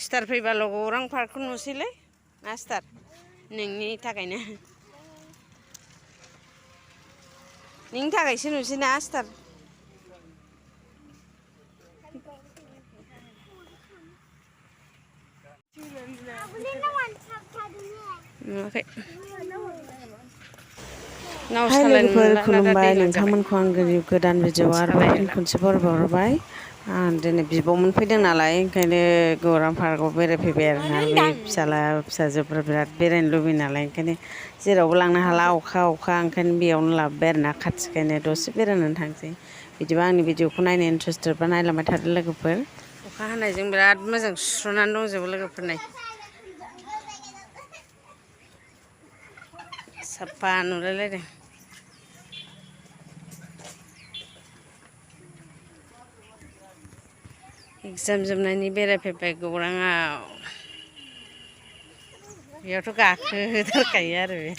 star फैबाल' गौरां पार्कखौ नुसैलै ना star नोंनि थाखायनो नोंनि थाखायसो नुसै ना स्टार नुवाखै हाय लोगोफोर खुलुमबाय नोंथांमोनखौ आं गोदान भिडिअ आरोबाव फिन खनसे बरायबावबाय आं दिनै बिब'मोन फैदों नालाय ओंखायनो गौरां पार्कआव बेरायफैबाय आरोना बे फिसाला फिसाजोफ्रा बिराद बेरायनो लुबैयो नालाय ओंखायनो जेरावबो लांनो हाला अखा ओंखायनो बेयावनो लाबोबाय आरोना खाथिखायनो दसे बेरायनानै थांसै बिदिबा आंनि भिडिअखौ नायनो इन्ट्रेस्टेडबा नायलांबाय थादो लोगोफोर अखा हानायजों बिराद मोजां सुस्र'नानै दंजोबो लोगोफोर नाय साफा नुलायलायदों एगजाम जोबनायनि बेरायफैबाय गौराङाव बेयावथ' गाखोथारखायो आरो बे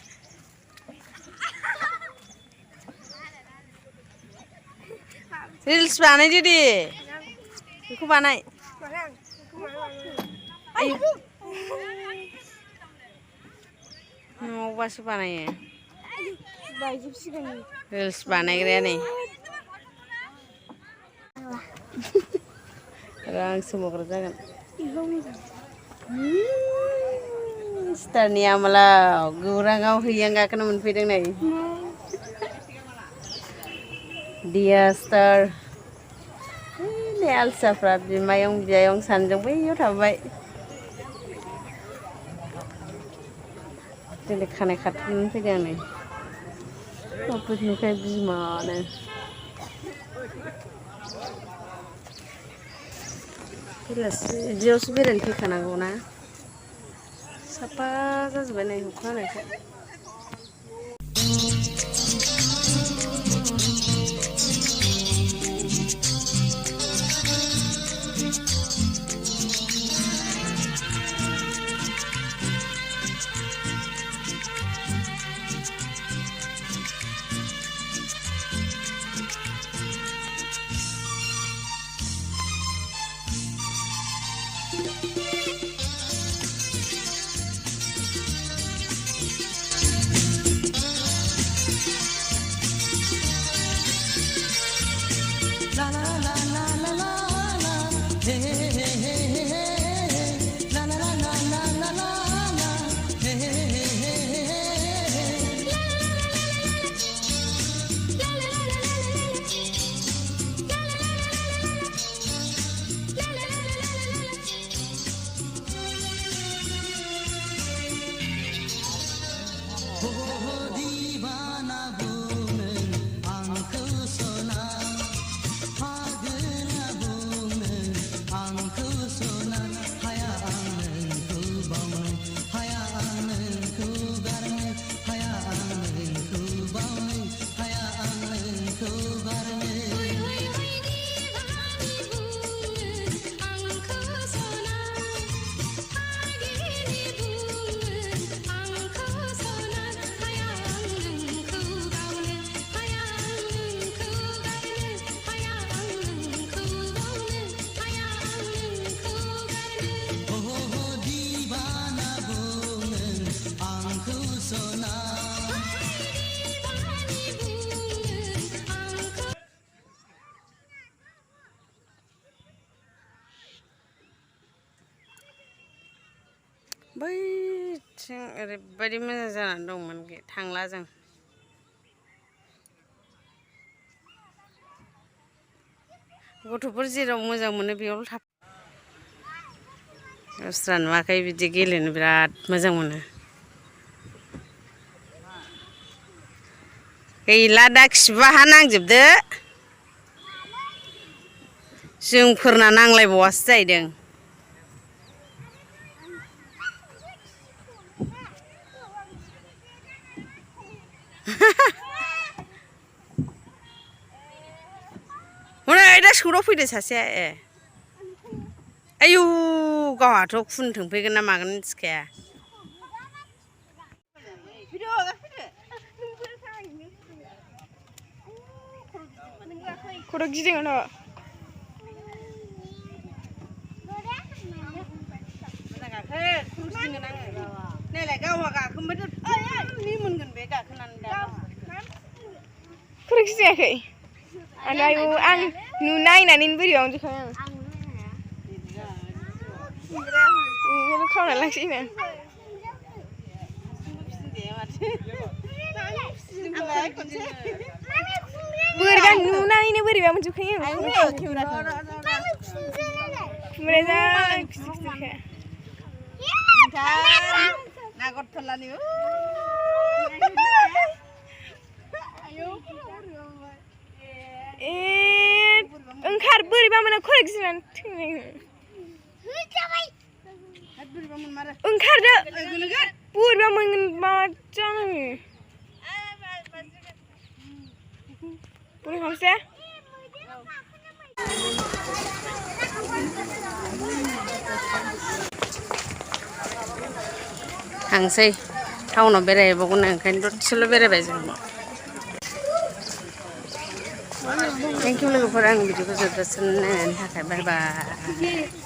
रिल्स बानायदो दे बेखौ बानाय न'आवबासो बानायो रिल्स बानायग्राया नै रां सोमावग्रा जागोन स्टारनि आमोलाव गौराङाव हैयां गाखोनो मोनफैदों नै दिया स्टार नै आलसाफ्रा बिमायं सानजों बैयाव थाबाय दिनै खानाय खाथुमनानै फैदों आं नै अफिसनिफ्राय बिमानो बिदियावसो बेरायनो फैखानांगौ ना साफा जाजोब्बाय नै अखा हानायखाय बैथिं ओरैबायदि मोजां जानानै दंमोन थांला जों गथ'फोर जेराव मोजां मोनो बेयावल' थाब दस्रा नुवाखै बिदि गेलेनो बिराद मोजां मोनो गैला दा खिबुहा नांजोबदो जोंफोरना नांलायबावासो जाहैदों हनै दा सौदाव फैदो सासेया आयौ गावहाथ' खुनथों फैगोन ना मागोन मिथिखाया खर' गिदिङो न' नैलाय गावहा गाखोबाय नि मोनगोन बे गाखोनानै दा खुरैखि जायाखै आयु आं नायनानैनो बोरैबा मोनजोबखाबाय आं खावना लांसैनो बोरैबा नुनानैनो बोरैबा मोनजोबखायो आं नागरथलानि ओंखार बोरैबा मोनो खरेक जिनानै थैनाय ओंखारदो बोरैबा मोनगोन मा जानाङो बोरै हमसे थांसै टाउनाव बेरायहैबावगोन ओंखायनो दसेल' बेरायबाय जों थेंक इउ लोगोफोर आं भिडिअखौ जोबजासिम नायनायनि थाखाय बाय बाय